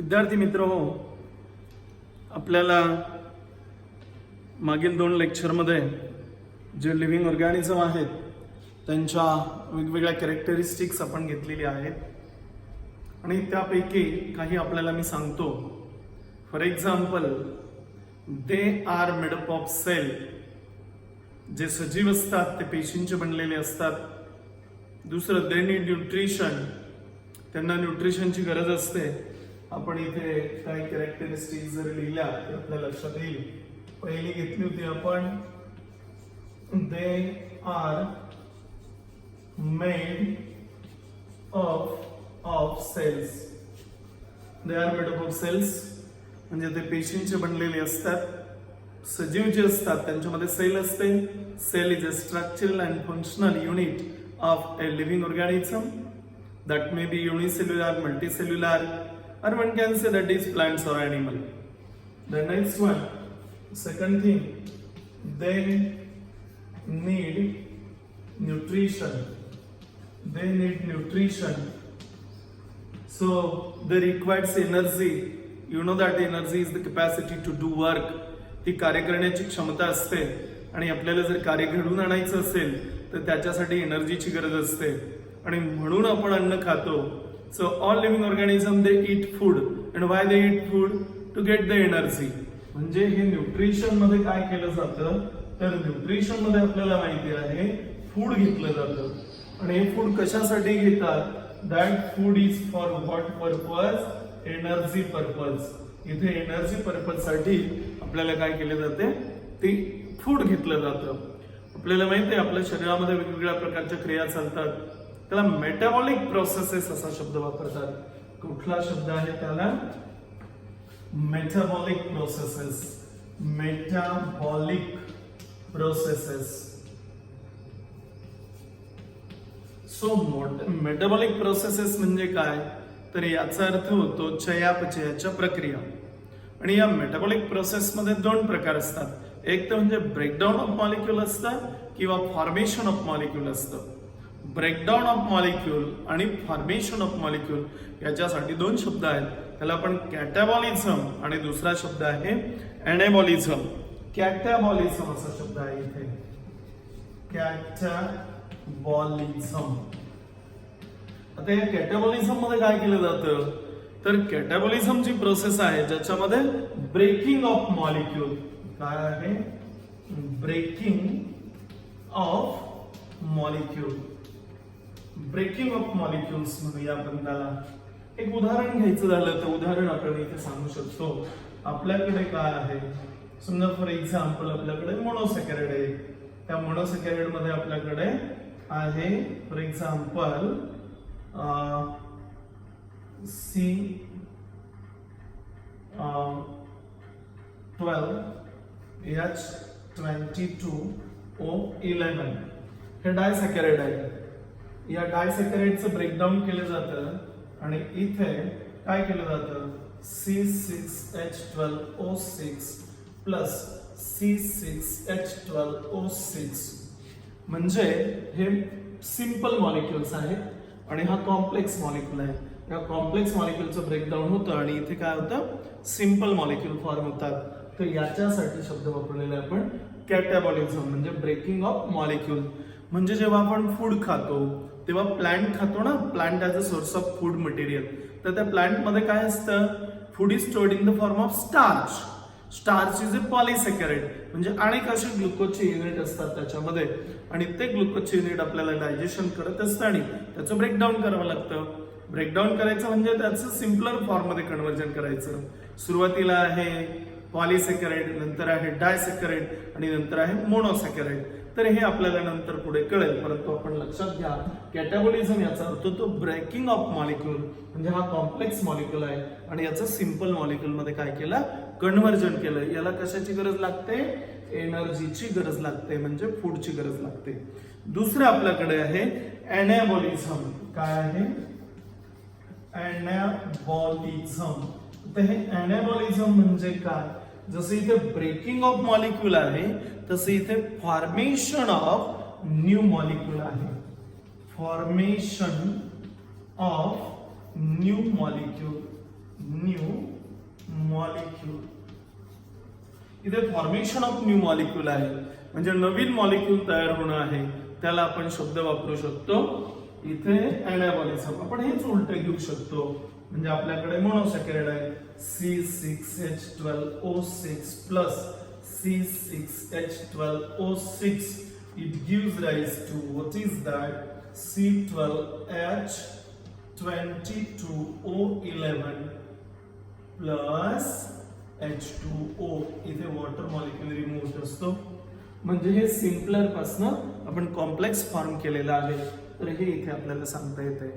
विद्यार्थी मित्रहो, आपल्याला मागील 2 लेक्चरमध्ये जे लिव्हिंग ऑर्गॅनिझम आहेत त्यांच्या वेगवेगळ्या कॅरेक्टरिस्टिक्स आपण घेतलेली आहेत आणि त्यापैकी काही आपल्याला मी सांगतो. For example, they are made up of cell. जे सजीव असतात ते पेशींचे बनलेले असतात. दुसरं, दे नीड न्यूट्रिशन. त्यांना न्यूट्रिशनची गरज असते. आपण इथे काही कॅरेक्टरिस्टिक जर लिहिल्या तर आपल्या लक्षात येईल. पहिली घेतली होती आपण, they are made of cells. They are made of cells म्हणजे ते पेशींचे बनलेले असतात. सजीव जे असतात त्यांच्यामध्ये सेल असते. Cell is a structural and functional unit of a living organism. That may be unicellular, multicellular, or one can say that is plants or animal. The next one, second thing, they need nutrition. They need nutrition. So they requires energy. You know that energy is the capacity to do work. ती कार्य करण्याची क्षमता असते आणि आपल्याला जर कार्य घडवून आणायचं असेल तर त्याच्यासाठी एनर्जीची गरज असते आणि म्हणून आपण अन्न खातो. So all living organism they eat food. And why they eat food? To get the energy. म्हणजे हे न्यूट्रिशन मध्ये काय केलं जातं तर न्यूट्रिशन मध्ये आपल्याला माहिती आहे फूड घेतलं जातं. आणि हे फूड कशासाठी घेतात? That food is for what purpose? Energy purpose. इथे एनर्जी पर्पज साठी आपल्याला काय केले जाते? ते फूड घेतलं जातं. आपल्याला माहिती आहे आपल्या शरीरामध्ये वेगवेगळ्या प्रकारच्या क्रिया चालतात. त्याला मेटाबॉलिक प्रोसेसेस असा शब्द वापरतात. कुठला शब्द आहे त्याला? Metabolic processes. Metabolic processes. So metabolic processes म्हणजे काय तर याचा अर्थ होतो चयापचयाच्या प्रक्रिया. आणि या मेटाबॉलिक प्रोसेस मध्ये 2 प्रकार असतात. एक तर म्हणजे ब्रेकडाऊन ऑफ मॉलिक्यूल असतं किंवा फॉर्मेशन ऑफ मॉलिक्यूल असतं. ब्रेकडाऊन ऑफ मॉलिक्यूल आणि फॉर्मेशन ऑफ मॉलिक्यूल याच्यासाठी 2 शब्द आहेत. त्याला आपण कॅटाबॉलिझम आणि दुसरा शब्द आहे एनाबॉलिझम. कॅटाबॉलिझम असा शब्द आहे इथे. कॅटाबॉलिझम. आता या कॅटाबॉलिझम मध्ये काय केलं जातं तर कॅटाबॉलिझम जी प्रोसेस आहे ज्याच्यामध्ये ब्रेकिंग ऑफ मॉलिक्यूल. काय आहे? Breaking of molecule. Breaking of molecules म्हणूया आपण त्याला. एक उदाहरण घ्यायचं झालं तर उदाहरण आपण इथे सांगू शकतो. आपल्याकडे काय आहे? समजा फॉर एक्झाम्पल आपल्याकडे मोनोसॅकॅराइड आहे. त्या मोनोसॅकॅराइड मध्ये आपल्याकडे आहे फॉर एक्झाम्पल C12H22O11 हे डायसॅकॅराइड आहे. या डायसॅकॅराइडचं ब्रेकडाऊन केलं जातं आणि इथे काय केलं जातं? C6H12O6 प्लस C6H12O6 म्हणजे हे सिंपल मॉलिक्युल्स आहेत आणि हा कॉम्प्लेक्स मॉलिक्यूल आहे. या कॉम्प्लेक्स मॉलिक्यूलचं ब्रेकडाऊन होतं आणि इथे काय होतं? सिंपल मॉलिक्यूल फॉर्म होतात. तर याच्यासाठी शब्द वापरलेला आहे आपण कॅटाबॉलिझम म्हणजे ब्रेकिंग ऑफ मॉलिक्यूल. म्हणजे जेव्हा आपण फूड खातो तेव्हा प्लांट खातो ना, plant as a source of food material. तर त्या प्लांट मध्ये काय असतं? Food is stored in the form of starch. Starch is a polysaccharide म्हणजे अनेक असे ग्लुकोजचे युनिट असतात त्याच्यामध्ये आणि ते ग्लुकोजचे युनिट आपल्याला डायजेशन करत असतं आणि त्याचं ब्रेकडाऊन करावं लागतं. ब्रेकडाऊन करायचं म्हणजे त्याचं सिम्पलर फॉर्म मध्ये कन्व्हर्जन करायचं. सुरुवातीला आहे पॉलिसॅकॅराइड, नंतर आहे डायसॅकॅराइड आणि नंतर आहे मोनोसॅकॅराइड. तर हे आपल्याला नंतर पुढे कळेल. परंतु आपण लक्षात घ्या कॅटाबॉलिझम याचा अर्थ तो ब्रेकिंग ऑफ मॉलिक्यूल म्हणजे हा कॉम्प्लेक्स मॉलिक्यूल आहे आणि याचं सिंपल मॉलिक्यूल मध्ये काय केलं? कन्व्हर्जन केलं. याला कशाची गरज लागते? एनर्जीची गरज लागते म्हणजे फूडची गरज लागते. दुसरं आपल्याकडे आहे एनाबॉलिझम. काय आहे? एनाबॉलिझम. तर हे एनाबॉलिझम म्हणजे काय? जसं इथे ब्रेकिंग ऑफ मॉलिक्यूल आहे तसं इथे फॉर्मेशन ऑफ न्यू मॉलिक्यूल आहे. Formation of new molecule. New molecule. इथे फॉर्मेशन ऑफ न्यू मॉलिक्यूल आहे, म्हणजे नवीन मॉलिक्यूल तयार होणं आहे, त्याला आपण शब्द वापरू शकतो इथे अनाबॉलिझम. आपण हेच उलट घेऊ शकतो, म्हणजे आपल्याकडे मोनोसॅकराइड आहे C6H12O6 plus C6H12O6. It gives rise to what is that? C12H22O11 plus H2O. इथे वॉटर मॉलिक्यूल रिमूव्ह होत असतो, म्हणजे हे सिम्पलर पासून आपण कॉम्प्लेक्स फॉर्म केलेला आहे. तर हे इथे आपल्याला सांगता येते.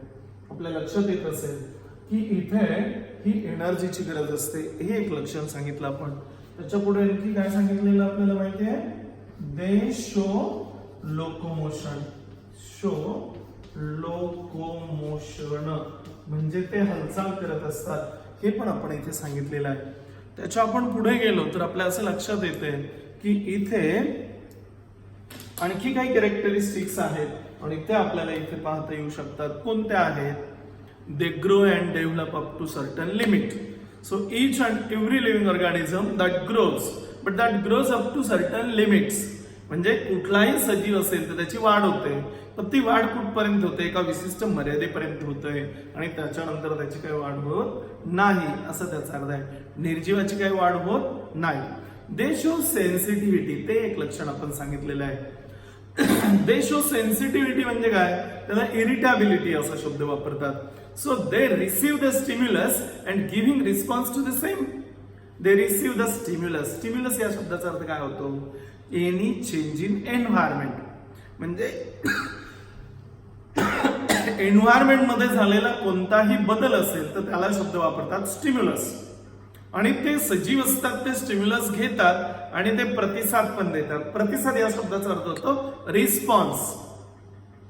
आपल्या लक्षात येत असेल की इथे ही एनर्जीची गरज असते, हे एक लक्षण सांगितलं आपण. त्याच्या पुढे आणखी काय सांगितलेलं आपल्याला माहिती आहे? दे शो लोकोमोशन. शो लोकोमोशन म्हणजे ते हालचाल करत असतात, हे पण आपण इथे सांगितलेलं आहे. त्याच्या आपण पुढे गेलो तर आपल्या असं लक्षात येते की इथे आणखी काही कॅरेक्टरिस्टिक्स आहेत आणि ते आपल्याला इथे पाहता येऊ शकतात. कोणत्या आहेत? They grow and develop up to certain limit. So each and every living organism that grows, but that grows up to certain limits. म्हणजे कुठलाही सजीव असेल तर त्याची वाढ होते, पण ती वाढ कुठपर्यंत होते? एका विशिष्ट मर्यादेपर्यंत होते आणि त्याच्यानंतर त्याची काही वाढ होत नाही, असं त्याचा अर्थ आहे. निर्जीवाची काही वाढ होत नाही. दे शो सेन्सिटिव्हिटी, ते एक लक्षण आपण सांगितलेलं आहे. दे शो सेन्सिटिव्हिटी म्हणजे काय? त्याला इरिटेबिलिटी असा शब्द वापरतात. So they receive the stimulus and giving response to the same. They receive the stimulus. Stimulus या शब्दाचा अर्थ काय होतो? Any change in environment. म्हणजे एन्व्हायरमेंट मध्ये झालेला कोणताही बदल असेल तर त्याला शब्द वापरतात स्टिम्युलस. आणि ते सजीव असतात, ते स्टिम्युलस घेतात आणि ते प्रतिसाद पण देतात. प्रतिसाद या शब्दाचा अर्थ होतो रिस्पॉन्स.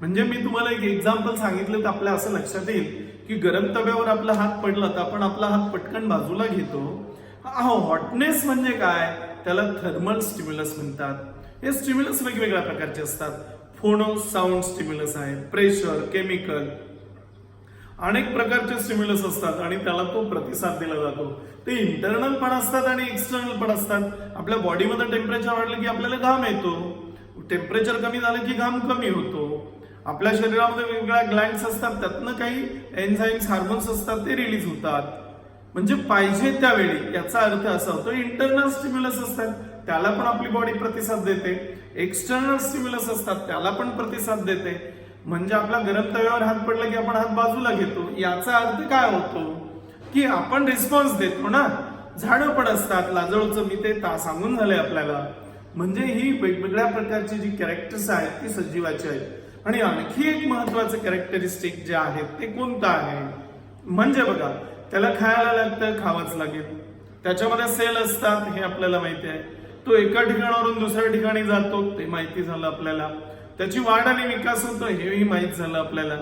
म्हणजे मी तुम्हाला एक एक्झाम्पल सांगितलं तर आपल्या असं लक्षात येईल की गरम तव्यावर आपला हात पडला तर आपण आपला हात पटकन बाजूला घेतो. हॉटनेस म्हणजे काय? त्याला थर्मल स्टिम्युलस म्हणतात. हे स्टिम्युलस वेगवेगळ्या प्रकारचे असतात. फोनो साऊंड स्टिम्युलस आहे, प्रेशर, केमिकल, अनेक प्रकारचे स्टिम्युलस असतात आणि त्याला तो प्रतिसाद दिला जातो. ते इंटरनल पण असतात आणि एक्सटर्नल पण असतात. आपल्या बॉडीमध्ये टेम्परेचर वाढलं की आपल्याला घाम येतो, टेम्परेचर कमी झालं की घाम कमी होतो. आपल्या शरीरामध्ये वेगवेगळ्या ग्लँड्स असतात, त्यातनं काही एन्झाईम्स, हार्मोन्स असतात, ते रिलीज होतात. म्हणजे पाहिजे त्यावेळी. याचा अर्थ असा होतो इंटरनल स्टिम्युलस असतात त्याला पण आपली बॉडी प्रतिसाद देते, एक्सटर्नल स्टिम्युलस असतात त्याला पण प्रतिसाद देते. म्हणजे आपला गरम तव्यावर हात पडला की आपण हात बाजूला घेतो. याचा अर्थ काय होतो की आपण रिस्पॉन्स देतो ना. झाडं पण असतात, लाजळूचं मी ते सांगून झालंय आपल्याला. म्हणजे ही वेगवेगळ्या प्रकारची जी कॅरेक्टर्स आहेत ती सजीवाची आहेत. आणि आणखी एक महत्वाचं कॅरेक्टरिस्टिक जे आहे ते कोणतं आहे? म्हणजे बघा, त्याला खायला लागतं, खावंच लागेल. त्याच्यामध्ये सेल असतात, हे आपल्याला माहिती आहे. तो एका ठिकाणावरून दुसऱ्या ठिकाणी जातो, ते माहिती झालं आपल्याला. त्याची वाढ आणि विकास होतो, हेही माहित झालं आपल्याला.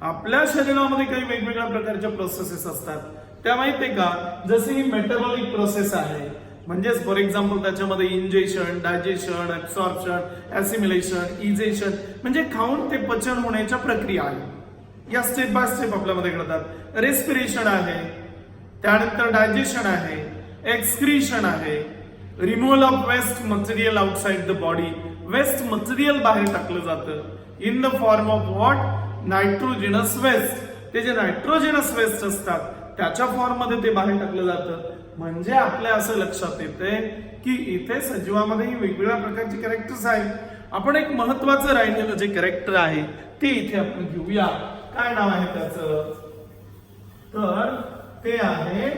आपल्या शरीरामध्ये काही वेगवेगळ्या प्रकारच्या प्रोसेसेस असतात, त्या माहितीये का? जसे ही मेटाबॉलिक प्रोसेस आहे, म्हणजेच फॉर एक्झाम्पल त्याच्यामध्ये ingestion, digestion, absorption, assimilation, egestion म्हणजे खाऊन ते पचन होण्याच्या प्रक्रिया आहे. या स्टेप बाय स्टेप आपल्यामध्ये घडतात. रेस्पिरेशन आहे, त्यानंतर डायजेशन आहे, एक्सक्रीशन आहे, removal of waste material outside the body. Waste material बाहेर टाकलं जातं in the form of what? Nitrogenous waste. ते जे नायट्रोजनस वेस्ट असतात त्याच्या फॉर्म मध्ये ते बाहेर टाकलं जातं. म्हणजे आपल्या असं लक्षात येते की इथे सजीवामध्ये वेगवेगळ्या प्रकारचे कॅरेक्टर्स आहेत. आपण एक महत्वाचं राहिलेलं जे कॅरेक्टर आहे ते इथे आपण घेऊया. काय नाव आहे त्याचं? तर ते आहे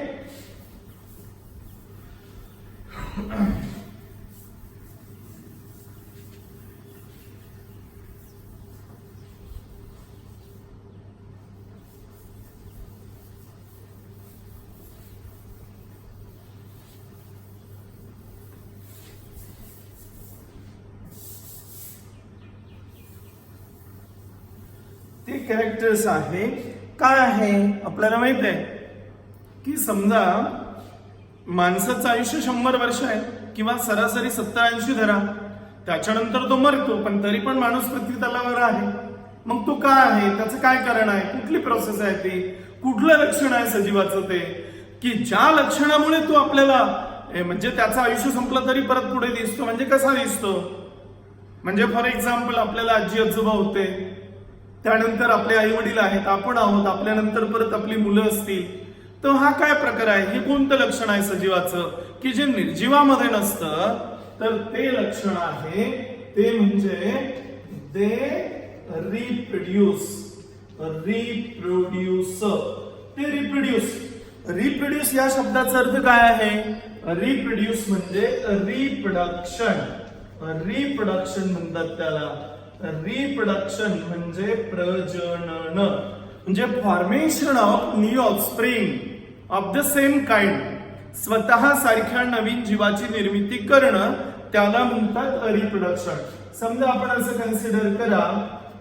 ते कॅरेक्टर्स आहे. काय आहे आपल्याला माहित आहे की समजा माणसाचं आयुष्य 100 वर्ष आहे किंवा सरासरी 70-80 धरा, त्याच्यानंतर तो मरतो, पण तरी पण माणूस पृथ्वी तलावर आहे. मग तो काय आहे? त्याचं काय कारण आहे? कुठली प्रोसेस आहे ती? कुठलं लक्षण आहे सजीवाचं? की ज्या लक्षणामुळे तो आपल्याला म्हणजे त्याचं आयुष्य संपलं तरी परत पुढे दिसतो. म्हणजे कसा दिसतो? म्हणजे फॉर एक्झाम्पल आपल्याला आजी आजोबा होते, त्यानंतर आपले आई वडील आहेत, आपण आहोत, आपल्यानंतर परत आपली मुलं असतील. तर हा काय प्रकार आहे? हे कोणतं लक्षण आहे सजीवाचं की जे निर्जीवामध्ये नसतं? तर ते लक्षण आहे ते म्हणजे दे रिप्रोड्यूस. ते रिप्रोड्यूस या शब्दाचा अर्थ काय आहे? रिप्रोड्यूस म्हणजे रिप्रोडक्शन म्हणतात त्याला. रिप्रोडक्शन म्हणजे प्रजनन, म्हणजे formation of new offspring of the same kind. स्वतः सारख्या नवीन जीवाची निर्मिती करणं त्याला म्हणतात रिप्रोडक्शन. समजा आपण असं कन्सिडर करा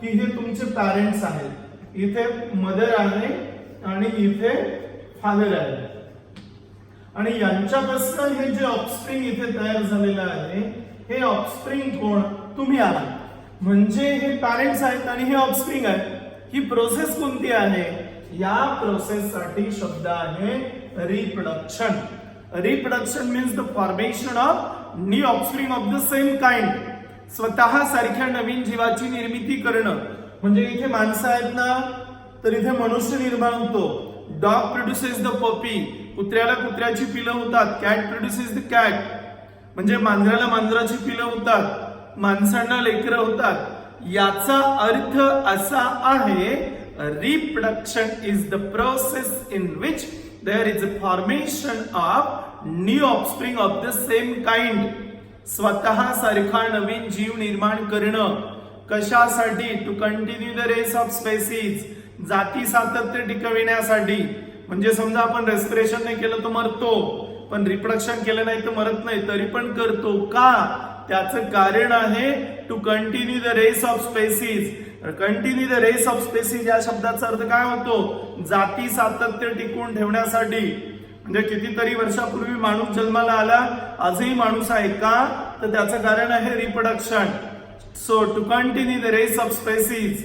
की हे तुमचे पॅरेंट्स आहेत, इथे मदर आहे आणि इथे फादर आहे, आणि यांच्यापासून हे जे ऑफस्प्रिंग इथे तयार झालेलं आहे, हे ऑफस्प्रिंग कोण? तुम्ही आहात. म्हणजे हे पॅरेंट्स आहेत आणि हे ऑफस्प्रिंग आहे. ही प्रोसेस कोणती आहे? या प्रोसेस साठी शब्द आहे reproduction. Reproduction means the formation of new offspring of the same kind. स्वतः सारख्या नवीन जीवाची निर्मिती करणं. म्हणजे इथे माणसं आहेत ना, तर इथे मनुष्य निर्माण होतो. डॉग प्रोड्युसेस द पपी, कुत्र्याला कुत्र्याची पिलं होतात. कॅट प्रोड्युसेस द कॅट, म्हणजे मांजराला मांजराची पिलं होतात, माणसांना लेकरं होतात. याचा अर्थ असा आहे reproduction is the process in which there is a formation of new offspring of the same kind. स्वतः सारखा नवीन जीव निर्माण करणं. कशासाठी? To continue the race of species, जाती सातत्य टिकविण्यासाठी. म्हणजे समजा आपण रेस्पिरेशन नाही केलं तर मरतो, पण रिप्रोडक्शन केलं नाही तर मरत नाही, तरी पण करतो. का? त्याचं कारण आहे to continue the race of species. Continue the race of species या शब्दाचा अर्थ काय होतो? जाती सातत्य टिकवून ठेवण्यासाठी. म्हणजे कितीतरी वर्षापूर्वी माणूस जन्माला आला, आजही माणूस आहे. का? तर त्याचं कारण आहे reproduction. So to continue the race of species,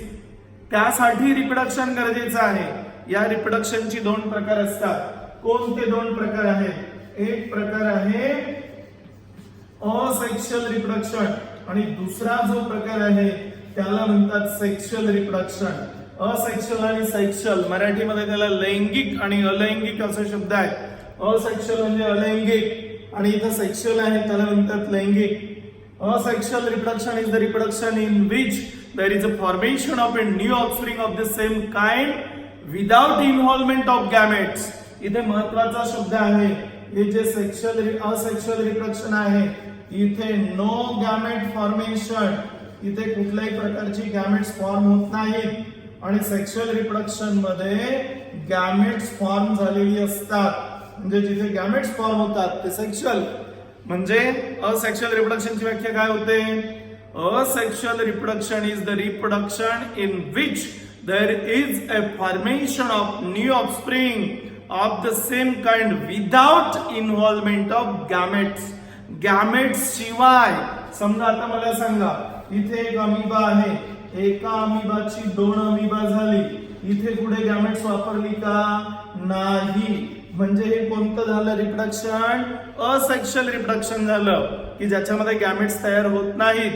त्यासाठी रिप्रोडक्शन गरजेचं आहे. या रिप्रोडक्शनची दोन प्रकार असतात. कोणते दोन प्रकार आहेत? एक प्रकार आहे असेक्शुअल रिप्रोडक्शन आणि दुसरा जो प्रकार आहे त्याला म्हणतात सेक्शुअल रिप्रोडक्शन. असेक्शुअल आणि सेक्शुअल, मराठीमध्ये त्याला लैंगिक आणि अलैंगिक असे शब्द आहेत. असेक्शुअल म्हणजे अलैंगिक आणि इथं सेक्शुअल आहे त्याला म्हणतात लैंगिक. Asexual reproduction is the reproduction in which there is a formation of a new offspring of the same kind without involvement of gametes. इथे महत्वाचा शब्द आहे, हे जे असेक्शुअल रिप्रोडक्शन आहे, इथे नो गॅमेट फॉर्मेशन, इथे कुठल्याही प्रकारची गॅमेट्स फॉर्म होत नाहीत. आणि सेक्शुअल रिप्रोडक्शन मध्ये गॅमेट्स फॉर्म झालेली असतात. म्हणजे जिथे गॅमेट्स फॉर्म होतात ते सेक्शुअल. म्हणजे असेक्शुअल रिप्रोडक्शनची व्याख्या काय होते? Asexual reproduction is the reproduction in which there is a formation of new offspring of the same kind without involvement of gametes. Gametes शिवाय. समजा आता मला सांगा, इथे एक अमिबा आहे, एका अमिबाची दोन अमिबा झाली, इथे पुढे गॅमेट्स वापरली का? नाही. म्हणजे हे कोणतं झालं रिप्रोडक्शन? असेक्शुअल रिप्रोडक्शन झालं की ज्याच्यामध्ये गॅमेट्स तयार होत नाहीत.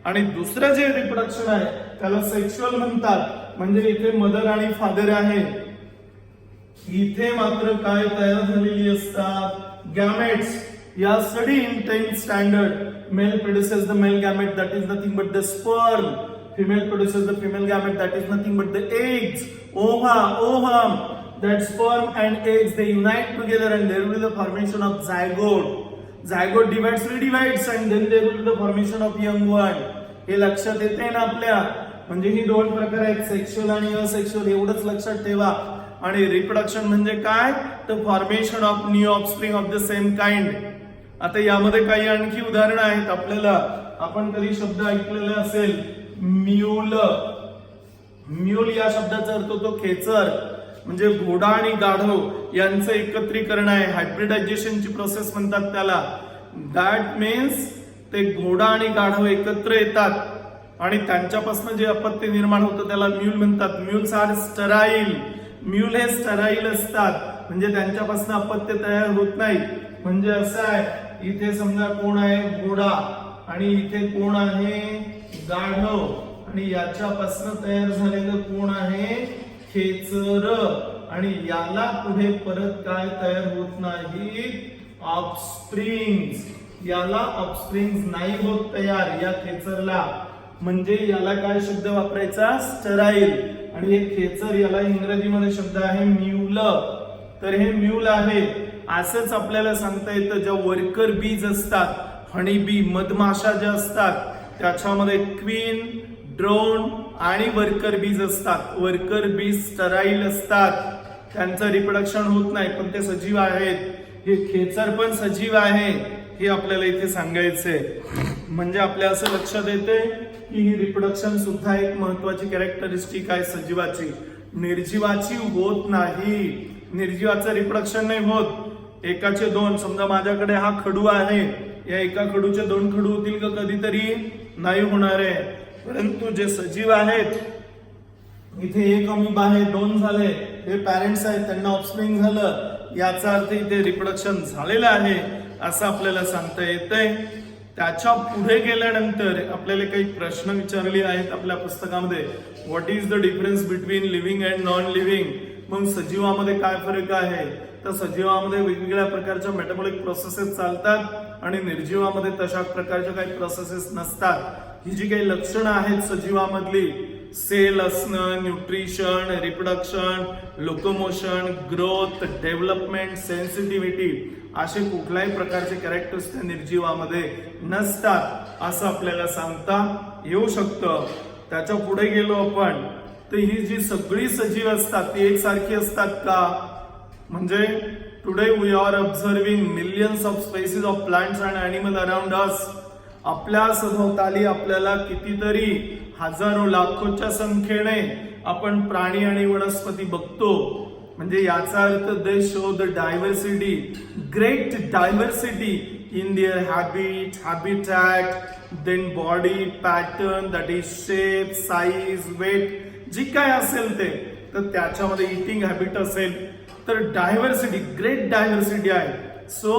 आणि दुसरं जे रिप्रोडक्शन आहे त्याला सेक्शुअल म्हणतात. म्हणजे इथे मदर आणि फादर आहे, इथे मात्र काय तयार झालेली असतात? गॅमेट्स. या study in 10th standard male produces the male gamete that is nothing but the sperm. Female produces the female gamete that is nothing but the eggs, ovum. That sperm and eggs they unite together and there will be the formation of zygote. Zygote divides, redivides and then there will be the formation of young one. हे लक्षात येते ना आपल्या? म्हणजे ही दोन प्रकार आहेत, sexual आणि असेक्शुअल, एवढंच लक्षात ठेवा. आणि रिप्रोडक्शन म्हणजे काय? तर formation of new offspring of the same kind. आता यामध्ये काही आणखी उदाहरणं आहेत आपल्याला. आपण कधी शब्द ऐकलेला असेल म्यूल. म्यूल या शब्दाचा अर्थ होतो खेचर. म्हणजे घोडा आणि गाढव यांचं एकत्रीकरण आहे, हायब्रिडायझेशनची प्रोसेस म्हणतात त्याला. दॅट मीन्स ते घोडा आणि गाढव एकत्र येतात आणि त्यांच्यापासून जे अपत्य निर्माण होतं त्याला म्यूल म्हणतात. Mules are sterile. म्यूल हे स्टराईल असतात. म्हणजे त्यांच्यापासून अपत्य तयार होत नाही. म्हणजे असं आहे, इथे समजा कोण आहे घोडा आणि इथे कोण आहे गाढव आणि याच्यापासून तयार झालेलं कोण आहे खेचर आणि याला पुढे परत काय तयार होत नाही ऑफस्प्रिंग्स. याला ऑफस्प्रिंग्स नाही होत तयार या खेचरला. म्हणजे याला काय शब्द वापरायचा स्टराईल. आणि हे खेचर याला इंग्रजीमध्ये शब्द आहे म्यूल. तर हे म्यूल आहे. असंच आपल्याला सांगता येतं ज्या वर्कर बीज असतात, हनी बी मधमाशा ज्या असतात त्याच्यामध्ये क्वीन, ड्रोन आणि वर्कर बीज असतात. वर्कर बीज स्टराईल असतात, त्यांचं रिप्रोडक्शन होत नाही पण ते सजीव आहेत. हे खेचर पण सजीव आहे हे आपल्याला इथे सांगायचंय. म्हणजे आपल्या असं लक्षात येते की ही रिप्रोडक्शन सुद्धा एक महत्वाची कॅरेक्टरिस्टिक आहे सजीवाची. निर्जीवाची होत नाही. निर्जीवाचं रिप्रोडक्शन नाही होत. एकाचे दोन, समजा माझ्याकडे हा खडू आहे, या एका खडूचे दोन खडू होतील का कधीतरी? नाही होणार आहे. परंतु जे सजीव आहेत, इथे एक अमीबा आहे, दोन झाले, हे पॅरेंट्स आहेत, त्यांना ऑफस्प्रिंग झालं, याचा अर्थ इथे रिप्रोडक्शन झालेलं आहे असं आपल्याला सांगता येतंय. त्याच्या पुढे गेल्यानंतर आपल्याला काही प्रश्न विचारले आहेत आपल्या पुस्तकामध्ये. What is the difference between living and non living. मग सजीवामध्ये काय फरक आहे? तर सजीवामध्ये वेगवेगळ्या प्रकारच्या मेटाबॉलिक प्रोसेसेस चालतात आणि निर्जीवामध्ये तशा प्रकारच्या काही प्रोसेसेस नसतात. ही जी काही लक्षणं आहेत सजीवामधली, सेल असणं, nutrition, reproduction, locomotion, growth, development, sensitivity, असे कुठल्याही प्रकारचे कॅरेक्टर्स त्या निर्जीवामध्ये नसतात असं आपल्याला सांगता येऊ शकतं. त्याच्या पुढे गेलो आपण तर ही जी सगळी सजीव असतात ती एकसारखी असतात का? म्हणजे today we are observing millions of species of plants and animal around us. आपल्या सभोवताली आपल्याला कितीतरी हजारो लाखोच्या संख्येने आपण प्राणी आणि वनस्पती बघतो. म्हणजे याचा अर्थ they show the diversity, great diversity in their habit, habitat, then body pattern, that is shape, size, weight, जी काय असेल ते. तर त्याच्यामध्ये इटिंग हॅबिट असेल तर डायव्हर्सिटी, ग्रेट डायव्हर्सिटी आहे. So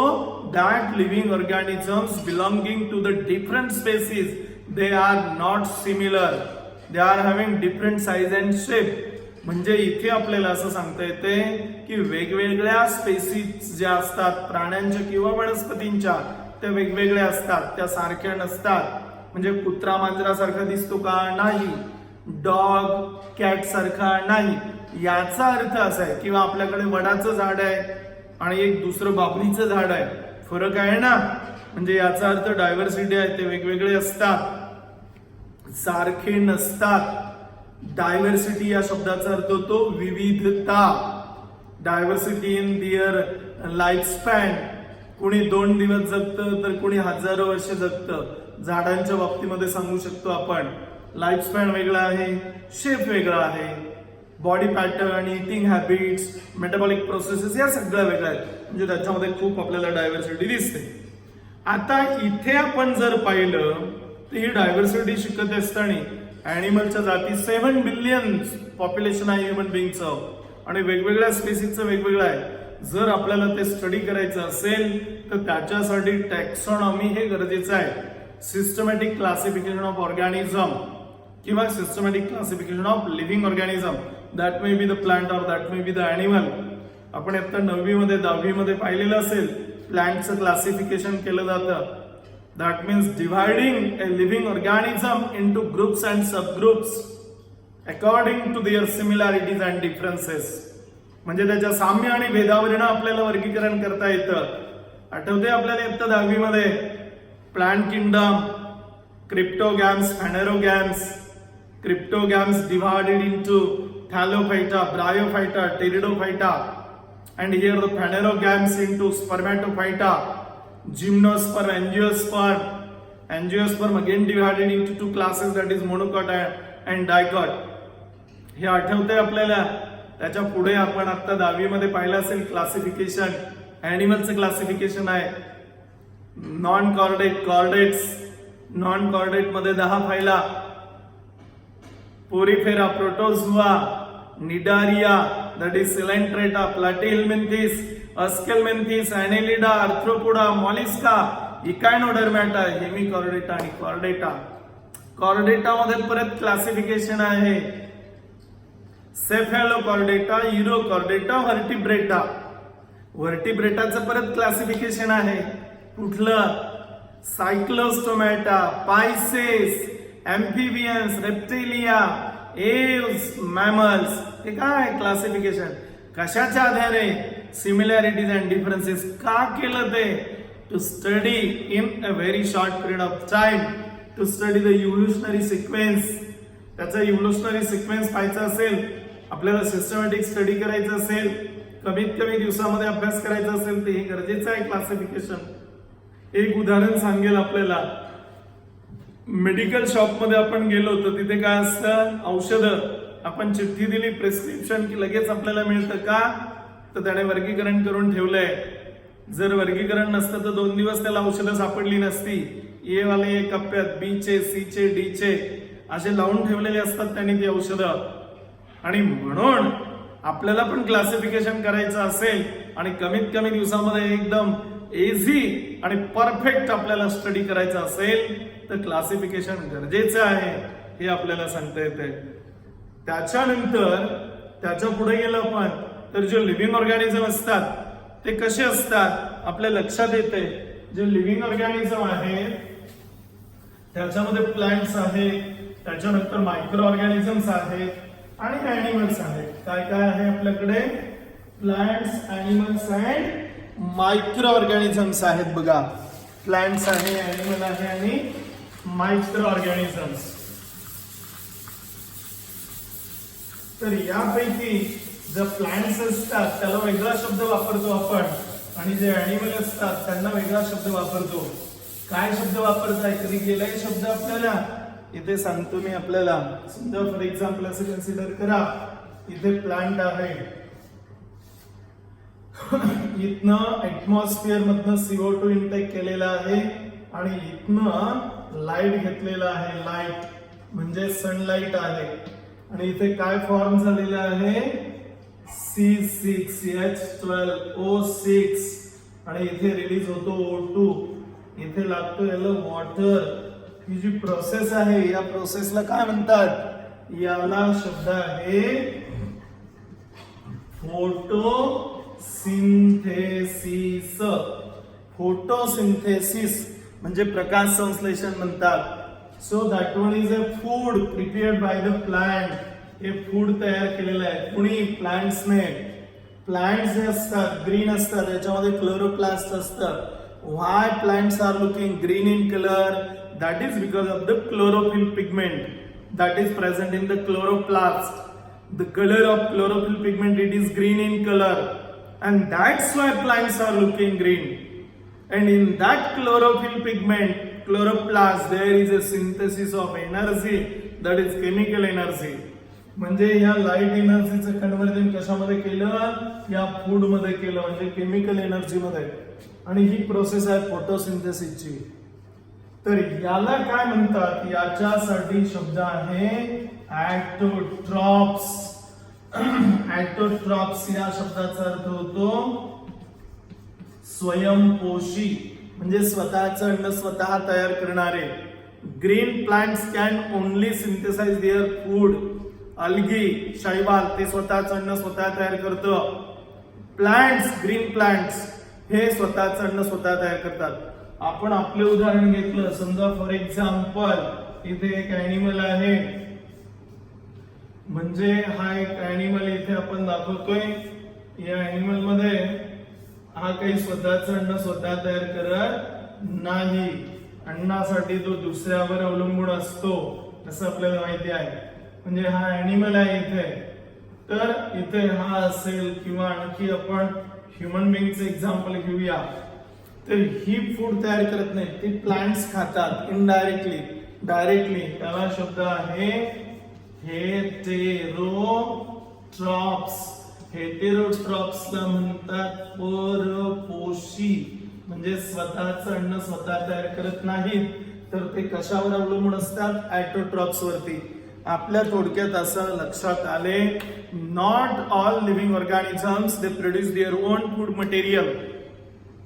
that living organisms belonging to the different species, they are not similar. They are having different size and shape. म्हणजे इथे आपल्याला असं सांगता येते की वेगवेगळ्या स्पेसीज ज्या असतात प्राण्यांच्या किंवा वनस्पतींच्या, त्या वेगवेगळ्या असतात, त्या सारख्या नसतात. म्हणजे कुत्रा मांजरासारखा दिसतो का? नाही. डॉग कॅट सारखा नाही. याचा अर्थ असा आहे किंवा आपल्याकडे वडाचं झाड आहे आणि एक दुसरं बाभळीचं झाड आहे, फरक आहे ना. म्हणजे याचा अर्थ डायव्हर्सिटी आहे, ते वेगवेगळे असतात, सारखे नसतात. डायव्हर्सिटी या शब्दाचा अर्थ होतो विविधता. Diversity in their life span. कुणी 2 दिवस जगतं तर कुणी हजारो वर्ष जगतं. झाडांच्या बाबतीमध्ये सांगू शकतो आपण लाईफ स्पॅन वेगळा आहे, शेप वेगळा आहे, body pattern, eating habits, metabolic processes या सगळ्या वेगळ्या आहेत. म्हणजे त्याच्यामध्ये खूप आपल्याला डायव्हर्सिटी दिसते. आता इथे आपण जर पाहिलं तर ही डायव्हर्सिटी शिकत असताना ऍनिमलच्या जाती 7 बिलियन पॉप्युलेशन आहे ह्युमन बिंगचं आणि वेगवेगळ्या स्पेसीजचं वेगवेगळं आहे. जर आपल्याला ते स्टडी करायचं असेल तर त्याच्यासाठी टॅक्सॉनॉमी हे गरजेचं आहे. सिस्टमॅटिक क्लासिफिकेशन ऑफ ऑर्गॅनिझम किंवा systematic classification of living organism. That may be the plant or that may be the animal. आपण आता 9वी मध्ये 10वी मध्ये पाहिलेलं असेल प्लांटचं क्लासिफिकेशन केलं जातं. That means dividing a living organism into groups and subgroups according to their similarities and differences. म्हणजे त्याच्या साम्य आणि भेदावरीनं आपल्याला वर्गीकरण करता येतं. आठवते आपल्याला इयत्ता 10वी मध्ये plant kingdom, cryptogams, phanerogams. Cryptogams divided into Thallophyta, Bryophyta, Pteridophyta, and here the Phanerogams into Spermatophyta, Gymnosperm, Angiosperm. Angiosperm again divided into 2 classes, that is monocot and dicot. हे आठवतंय आपल्याला. त्याच्या पुढे आपण आता 10वी मध्ये पाहिलं असेल क्लासिफिकेशन. ॲनिमलचं क्लासिफिकेशन आहे non chordate, chordates. Non chordate मध्ये 10 पाहिला. Porifera, protozoa, cnidaria, that is Coelenterata, Platyhelminthes, Aschelminthes, Annelida, Arthropoda, Mollusca, Echinodermata, Hemichordata आणि Chordata. Chordata मध्ये परत क्लासिफिकेशन आहे Cephalochordata, Urochordata, Vertebrata. व्हर्टिब्रेटाचं परत क्लासिफिकेशन आहे कुठलं सायक्लोस्टोमॅटा, पायसेस, एम्फिबियन्स, रेप्टिलिया, एव्स, मॅमल्स. हे काय क्लासिफिकेशन कशाच्या आधारे सिमिलॅरिटीज अँड डिफरन्सेस का केलं ते to study in a very short period of time to study the evolutionary sequence. त्याचा इव्होल्युशनरी सिक्वेन्स पाहायचा असेल आपल्याला सिस्टमॅटिक स्टडी करायचं असेल कमीत कमी दिवसामध्ये अभ्यास करायचा असेल तर हे गरजेचं आहे क्लासिफिकेशन. एक उदाहरण सांगेल आपल्याला मेडिकल शॉप मध्ये आपण गेलो तर तिथे काय असतं औषधं आपण चिठ्ठी दिली प्रिस्क्रिप्शन की लगेच आपल्याला मिळतं का तर त्याने वर्गीकरण करून ठेवलंय. जर वर्गीकरण नसतं तर 2 दिवस त्याला औषधं सापडली नसती. ए वाले कप्प्यात बी चे सी चे डी चे असे लावून ठेवलेले असतात त्यांनी ती औषधं. आणि म्हणून आपल्याला पण क्लासिफिकेशन करायचं असेल आणि कमीत कमी दिवसामध्ये एकदम इझी आणि परफेक्ट आपल्याला स्टडी करायचं असेल तर क्लासिफिकेशन गरजेचं आहे हे आपल्याला सांगता येते. त्याच्यानंतर त्याच्या पुढे गेलं आपण तर जे लिव्हिंग ऑर्गॅनिझम असतात ते कसे असतात आपल्या लक्षात येते. जे लिव्हिंग ऑर्गॅनिझम आहे त्याच्यामध्ये प्लांट्स आहेत, त्याच्यानंतर मायक्रो ऑर्गॅनिझम्स आहेत आणि ऍनिमल्स आहेत. काय काय आहे आपल्याकडे plants, animals and micro organisms आहेत. बघा प्लांट्स आहे, ऍनिमल आहे आणि मायक्रो ऑर्गॅनिझम्स. तर यापैकी जे प्लांट्स असतात त्याला वेगळा शब्द वापरतो आपण आणि जे ऍनिमल असतात त्यांना वेगळा शब्द वापरतो. काय शब्द वापरताय कधी गेलाय शब्द आपल्याला इथे सांगतो मी आपल्याला. समजा फॉर एक्झाम्पल असं कन्सिडर करा इथे प्लांट आहे इथनं ऍटमॉस्फिअर मधनं CO2 इंटेक केलेला आहे आणि इथनं लाईट घेतलेला आहे. लाईट म्हणजे सनलाईट आहे आणि इथे काय फॉर्म झालेला आहे C6H12O6 आणि इथे रिलीज होतो O2. इथे लागतो याला वॉटर. ही जी प्रोसेस आहे या प्रोसेसला काय म्हणतात याला शब्द आहे फोटोसिंथेसिस. फोटोसिंथेसिस म्हणजे प्रकाश संश्लेषण म्हणतात. So that one is a food prepared by the plant. हे फूड तयार केलेलं आहे कुणी प्लांट्सने. प्लांट्स जे असतात ग्रीन असतात याच्यामध्ये क्लोरोप्लास्ट असतं. Why plants are looking green in colour that is because of the chlorophyll pigment that is present in the chloroplast. The color of chlorophyll pigment it is green in color and that's why plants are looking green. And in that chlorophyll pigment chloroplast there is a synthesis of energy that is chemical energy. म्हणजे या light एनर्जीचं conversion कशामध्ये केलं या food मध्ये केलं म्हणजे chemical energy मध्ये. आणि ही प्रोसेस आहे फोटोसिंथेसिसची. तर याला काय म्हणतात याच्यासाठी शब्द आहे ॲटोट्रॉप्स. ॲटोट्रॉप्स या शब्दाचा अर्थ होतो स्वयंपोषी म्हणजे स्वतःचं अन्न स्वतः तयार करणारे. Green plants can only synthesize their food. Algae, शैवाल ते स्वतःचं अन्न स्वतः तयार करतं. प्लांट्स, ग्रीन प्लांट्स हे स्वतःचं अन्न स्वतः तयार करतात. आपण आपले उदाहरण घेतलं समजा फॉर एक्झाम्पल इथे एक ऍनिमल आहे म्हणजे हा एक ऍनिमल इथे आपण दाखवतोय. या ऍनिमल मध्ये हा काही स्वतःचं अन्न स्वतः तयार करत नाही. अन्नासाठी तो दुसऱ्यावर अवलंबून असतो असं आपल्याला माहिती आहे. म्हणजे हा ऍनिमल आहे इथे तर इथे हा असेल किंवा आणखी आपण ह्युमन बिंगचं एक्झाम्पल घेऊया. तर ही फूड तयार करत नाही ती प्लांट्स खातात इनडायरेक्टली. डायरेक्टली त्याला शब्द आहे हेटेरोट्रॉप्स. हेटेरोट्रॉप्सला म्हणतात परपोषी म्हणजे स्वतःचं अन्न स्वतः तयार करत नाहीत तर ते कशावर अवलंबून असतात ॲटोट्रॉप्स वरती. आपल्या थोडक्यात असं लक्षात आले, not all living organisms they produce their own food material.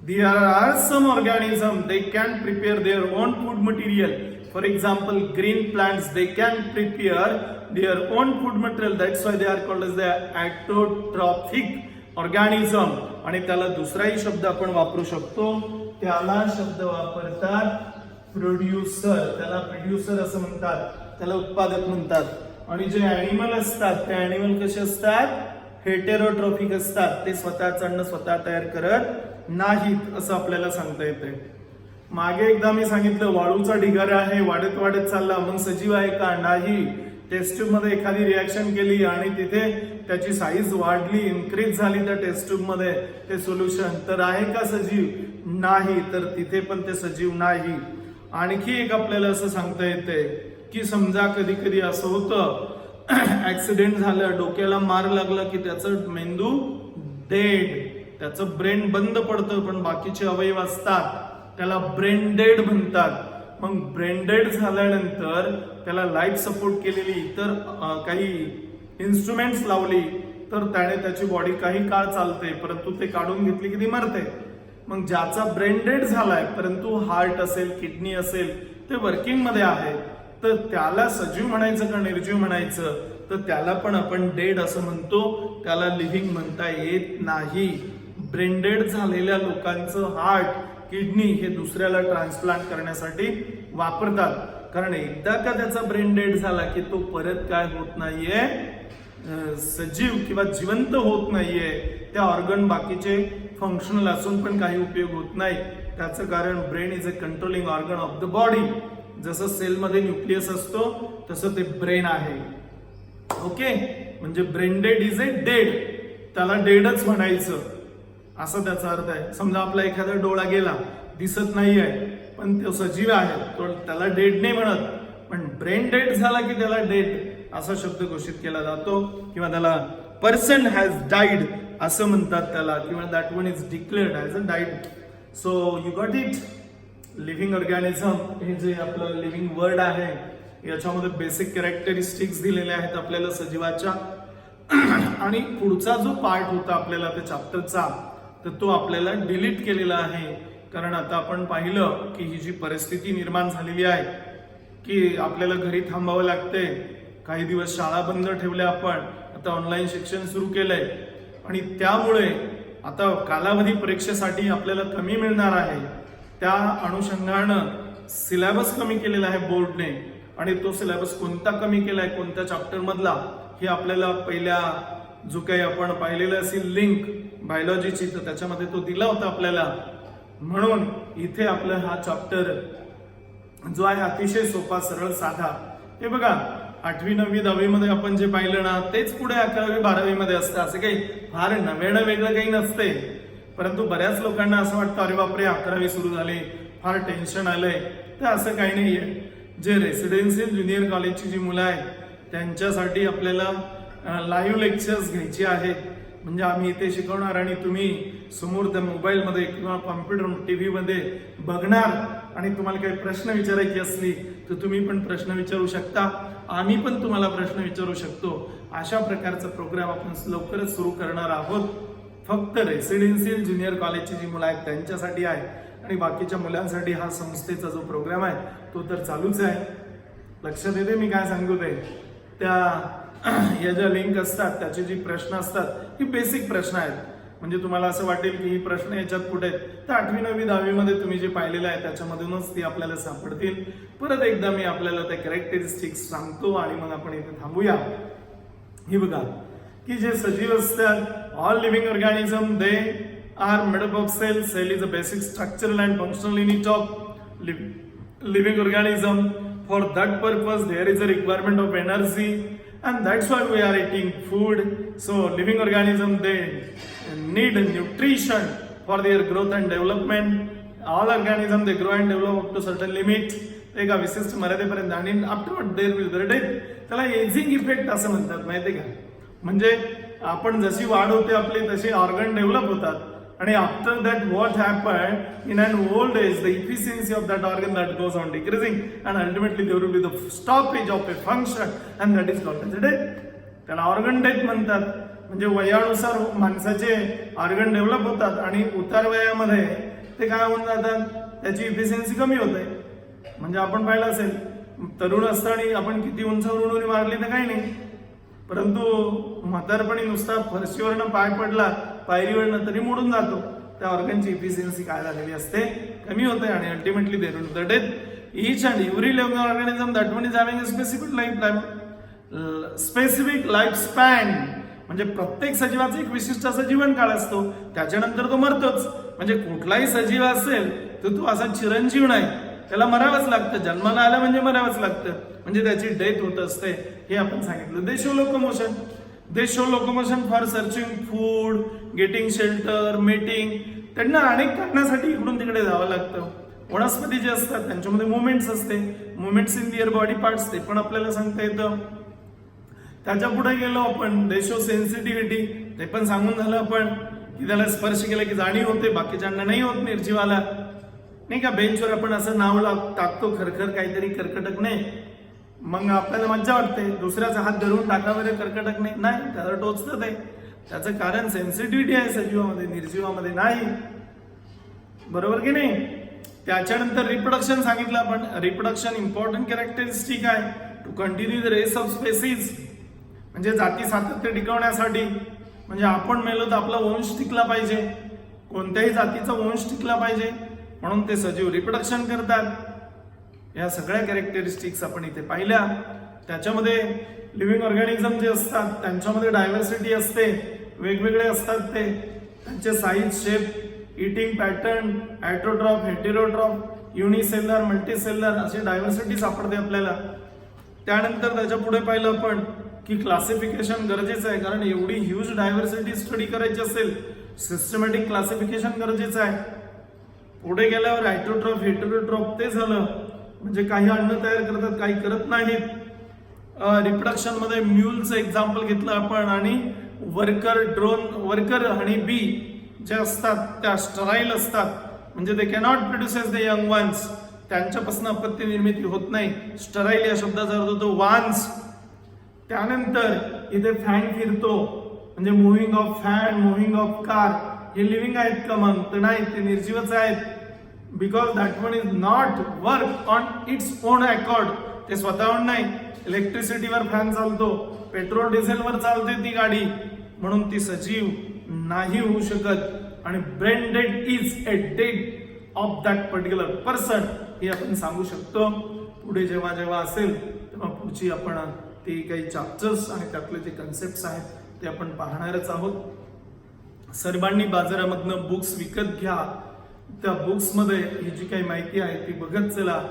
There are some organisms they can prepare their own food material. For example, green plants they can prepare their own food material. That's why they are called as the autotrophic organism. आणि त्याला दुसराही शब्द आपण वापरू शकतो, त्याला शब्द वापरतात producer. त्याला प्रोड्युसर असं म्हणतात, त्याला उत्पादक म्हणतात. आणि जे ऍनिमल असतात ते ऍनिमल कसे असतात, हेटेरोट्रॉफिक असतात. ते स्वतःच अन्न स्वतः तयार करत नाहीत असं आपल्याला सांगता येते. मागे एकदा मी सांगितलं वाळूचा ढिगारा आहे, वाढत वाढत चालला, मग सजीव आहे का, नाही. टेस्ट ट्यूब मध्ये एखादी रिॲक्शन केली आणि तिथे त्याची साईज वाढली, इन्क्रीज झाली त्या टेस्ट ट्यूब मध्ये ते सोल्युशन, तर आहे का सजीव, नाही. तर तिथे पण ते सजीव नाही. आणखी एक आपल्याला असं सांगता येते की समजा कधी कधी असं होतं ऍक्सिडेंट झालं, डोक्याला मार लागला की त्याचं मेंदू डेड, त्याचं ब्रेन बंद पडतं, पण बाकीचे अवयव असतात त्याला ब्रेन डेड म्हणतात. मग ब्रेन डेड झाल्यानंतर त्याला लाईफ सपोर्ट केलेली इतर काही इन्स्ट्रुमेंट्स लावली तर त्याने त्याची बॉडी काही काळ चालते, परंतु ते काढून घेतली की ती मरते. मग ज्याचा ब्रेन डेड झालाय परंतु हार्ट असेल, किडनी असेल ते वर्किंग मध्ये आहे, तर त्याला सजीव म्हणायचं का निर्जीव म्हणायचं, तर त्याला पण आपण डेड असं म्हणतो, त्याला लिव्हिंग म्हणता येत नाही. ब्रेन डेड झालेल्या लोकांचं हार्ट, किडनी हे दुसऱ्याला ट्रान्सप्लांट करण्यासाठी वापरतात, कारण एकदा का त्याचा ब्रेन डेड झाला की तो परत काय होत नाहीये, सजीव किंवा जिवंत होत नाहीये. त्या ऑर्गन बाकीचे फंक्शनल असून पण काही उपयोग होत नाही. त्याचं कारण brain is a controlling organ of the body. जसं सेलमध्ये न्यूक्लियस असतो तसं ते ब्रेन आहे. ओके, म्हणजे brain dead is a dead, त्याला डेडच म्हणायचं असं त्याचा अर्थ आहे. समजा आपला एखादा डोळा गेला, दिसत नाहीये, पण तो सजीव आहे, तो त्याला डेड नाही म्हणत, पण ब्रेन डेड झाला की त्याला डेड असा शब्द घोषित केला जातो, किंवा त्याला पर्सन हॅज डाईड असं म्हणतात त्याला, किंवा that one is declared as a died. So you got it. Living organism हे जे आपलं लिव्हिंग वर्ड आहे याच्यामध्ये बेसिक कॅरेक्टरिस्टिक्स दिलेल्या आहेत आपल्याला सजीवाच्या. आणि पुढचा जो पार्ट होता आपल्याला त्या चॅप्टरचा, तर तो आपल्याला डिलीट केलेला आहे, कारण आता आपण पाहिलं की ही जी परिस्थिती निर्माण झालेली आहे की आपल्याला घरी थांबावं लागते, काही दिवस शाळा बंद ठेवल्या, आपण आता ऑनलाईन शिक्षण सुरू केलंय, आणि त्यामुळे आता कालावधी परीक्षेसाठी आपल्याला कमी मिळणार आहे. त्या अनुषंगानं सिलेबस कमी केलेला आहे बोर्डने, आणि तो सिलेबस कोणता कमी केलाय, कोणत्या चॅप्टर मधला, हे आपल्याला पहिल्या जो काही आपण पाहिलेलं असेल लिंक बायोलॉजीची, तर त्याच्यामध्ये तो दिला होता आपल्याला. म्हणून इथे आपला हा चॅप्टर जो आहे अतिशय सोपा, सरळ, साधा. हे बघा 8वी 9वी 10वी मध्ये आपण जे पाहिलं ना तेच पुढे 11वी 12वी मध्ये असतं. असं काही फार नव्यानं वेगळं काही नसते, परंतु बऱ्याच लोकांना असं वाटतं अरे बापरे 11वी सुरू झाली, फार टेन्शन आलंय. तर असं काही नाहीये. जे रेसिडेन्शियल ज्युनियर कॉलेजची जी मुलं आहेत त्यांच्यासाठी आपल्याला लाईव्ह लेक्चर्स घ्यायचे आहेत. म्हणजे आम्ही इथे शिकवणार आणि तुम्ही समोर त्या मोबाईलमध्ये किंवा कॉम्प्युटर टीव्ही मध्ये बघणार, आणि तुम्हाला काही प्रश्न विचारायची असली तर तुम्ही पण प्रश्न विचारू शकता, आम्ही पण तुम्हाला प्रश्न विचारू शकतो. अशा प्रकारचा प्रोग्राम आपण लवकरच सुरू करणार आहोत. फक्त रेसिडेन्शियल ज्युनियर कॉलेजची जी मुलं आहेत त्यांच्यासाठी आहे, आणि बाकीच्या मुलांसाठी हा संस्थेचा जो प्रोग्राम आहे तो तर चालूच आहे. लक्षात येते मी काय सांगतो ते. त्या या ज्या लिंक असतात त्याचे जे प्रश्न असतात ही बेसिक प्रश्न आहेत. म्हणजे तुम्हाला असं वाटेल की ही प्रश्न याच्यात कुठे आहेत, तर 8वी 9वी 10वी मध्ये तुम्ही जे पाहिलेलं आहे त्याच्यामधूनच ती आपल्याला सापडतील. परत एकदा मी आपल्याला त्या कॅरेक्टरिस्टिक्स सांगतो आणि मग आपण इथे थांबूया. ही बघा की जे सजीव असतात, all living organism they are made up of cell. Cell is a basic structural and functional unit of living organism. For that purpose there is a requirement of energy, and that's why we are eating food. So living organism they need nutrition for their growth and development. All organism they grow and develop up to certain limit, एका विशिष्ट मर्यादेपर्यंत, आणि afterward there will be death. त्याला ageing effect असं म्हणतात, माहिती का. म्हणजे आपण जशी वाढ होते आपली तशी ऑर्गन डेव्हलप होतात, आणि after that what happen in an old age the efficiency of that organ that goes on decreasing and ultimately there will be the stoppage of a function and that is called as a death. त्याला organ death म्हणतात. म्हणजे वयानुसार माणसाचे organ develop होतात आणि उतार वयामध्ये ते काय होऊन जातात, त्याची इफिशियन्सी कमी होते. म्हणजे आपण पाहिलं असेल तरुण असताना आपण किती उंचावरून उडी मारली तर काही नाही, परंतु म्हातारपणी नुसता फरशीवरनं पाय पडला पायरीवरनं तरी मोडून जातो. त्या ऑर्गनची इफिशियन्सी काय झालेली असते, कमी होते आणि ultimately there will be the death. Each and every living organism that one is having a specific life span. म्हणजे प्रत्येक सजीवाचा एक विशिष्ट असा जीवन काळ असतो, त्याच्यानंतर तो मरतोच. म्हणजे कुठलाही सजीव असेल तर तो असा चिरंजीव नाही, त्याला मरावंच लागतं. जन्माला आलं म्हणजे मरावंच लागतं, म्हणजे त्याची डेथ होत असते. हे आपण सांगितलं. दे show locomotion for searching food, getting shelter, mating. त्यांना अनेक कारणासाठी इकडून तिकडे जावं लागतं. वनस्पती जे असतात त्यांच्यामध्ये मुवमेंट्स असते, movements in their body parts, ते पण आपल्याला सांगता येतं. त्याच्या पुढे गेलो आपण, दे शो सेन्सिटिव्हिटी, ते पण सांगून झालं आपण की त्याला स्पर्श केला की जाणीव होते, बाकीच्यांना नाही होत निर्जीवाला. नाही का, बेंचवर आपण असं नाव टाकतो खरखर काहीतरी कर्कटक नाही, मग आपल्याला मज्जा वाटते. दुसऱ्याचा हात धरून टाकामध्ये कर्कटक नाही, त्याला टोचतं ते. त्याचं कारण सेन्सिटिव्हिटी आहे सजीवामध्ये, निर्जीवामध्ये नाही. बरोबर की नाही. त्याच्यानंतर रिप्रोडक्शन सांगितलं आपण. रिप्रोडक्शन इम्पॉर्टंट कॅरेक्टरिस्टिक आहे to continue the race of species. म्हणजे जाती सातत्य टिकवण्यासाठी. म्हणजे आपण मेलो तर आपला वंश टिकला पाहिजे, कोणत्याही जातीचा वंश टिकला पाहिजे, म्हणून ते सजीव रिप्रोडक्शन करतात. या सगळ्या कॅरेक्टरिस्टिक्स आपण इथे पाहिल्या. त्याच्यामध्ये लिव्हिंग ऑर्गॅनिझम जे असतात त्यांच्यामध्ये डायव्हर्सिटी असते, वेगवेगळे असतात ते. त्यांचे size, shape, eating pattern, autotroph, heterotroph, unicellular, multicellular अशी डायव्हर्सिटी सापडते आपल्याला. त्यानंतर त्याच्या पुढे पाहिलं आपण की क्लासिफिकेशन गरजेचं आहे, कारण एवढी ह्यूज डायव्हर्सिटी स्टडी करायची असेल, सिस्टमॅटिक क्लासिफिकेशन गरजेचं आहे. पुढे गेल्यावर ऑटोट्रॉफ, हेटेरोट्रॉफ ते झालं, म्हणजे काही अन्न तयार करतात, काही करत नाहीत. रिप्रोडक्शन मध्ये म्यूलचं एक्झाम्पल घेतलं आपण, आणि वर्कर आणि बी जे असतात त्या स्टराईल असतात, म्हणजे they cannot produces the young ones. त्यांच्यापासून अपत्य निर्मिती होत नाही. स्टराईल या शब्दाचा अर्थ होतो वान्स. त्यानंतर इथे फॅन फिरतो, म्हणजे moving of fan, moving of car. हे लिव्हिंग आहेत का? मग तर नाही, ते निर्जीवच आहेत. Because that one is not work on its own accord. ते स्वतःहून नाही. इलेक्ट्रिसिटीवर फॅन चालतो, पेट्रोल डिझेलवर चालते ती गाडी, म्हणून ती सजीव नाही होऊ शकत. आणि brain dead is a dead of that particular person, हे आपण सांगू शकतो. पुढे जेव्हा जेव्हा असेल तेव्हा पुढची आपण ते काही चॅप्टर्स आणि त्यातले जे कन्सेप्ट आहेत ते आपण पाहणारच आहोत. सर्वांनी बाजारामधनं बुक्स विकत घ्या. त्या बुक्स मध्ये ही जी काही माहिती आहे ती बघत चला.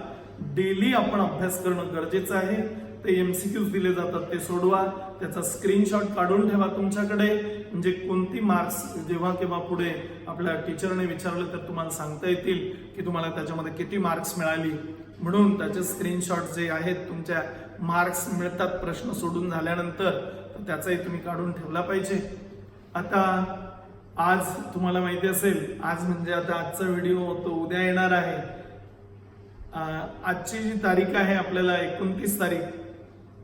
डेली आपण अभ्यास करणं गरजेचं आहे. ते MCQs दिले जातात ते सोडवा, त्याचा स्क्रीनशॉट काढून ठेवा तुमच्याकडे. म्हणजे कोणती मार्क्स जेव्हा केव्हा पुढे आपल्या टीचरने विचारलं तर तुम्हाला सांगता येतील की तुम्हाला त्याच्यामध्ये किती मार्क्स मिळाली. म्हणून त्याचे स्क्रीनशॉट जे आहेत, तुमच्या मार्क्स मिळतात प्रश्न सोडून झाल्यानंतर, तर त्याचाही तुम्ही काढून ठेवला पाहिजे. आता आज तुम्हाला माहिती असेल, आज म्हणजे आता आजचा व्हिडिओ तो उद्या येणार आहे. आजची जी तारीख आहे आपल्याला 29 तारीख,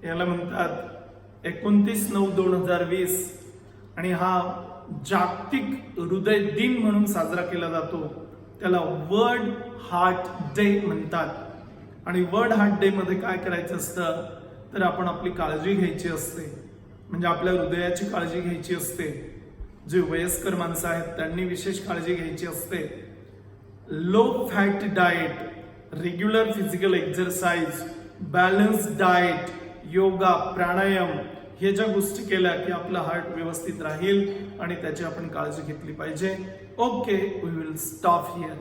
याला म्हणतात 29/9/2020, आणि हा जागतिक हृदय दिन म्हणून साजरा केला जातो. त्याला वर्ल्ड हार्ट डे म्हणतात. आणि वर्ल्ड हार्ट डे मध्ये काय करायचं असतं, तर आपण आपली काळजी घ्यायची असते. म्हणजे आपल्या हृदयाची काळजी घ्यायची असते. जे वयस्कर माणसं आहेत त्यांनी विशेष काळजी घ्यायची असते. Low fat diet, regular physical exercise, balance diet, yoga, pranayama, हे ज्या गोष्टी केल्या की आपला हार्ट व्यवस्थित राहील आणि त्याची आपण काळजी घेतली पाहिजे. Okay, we will stop here.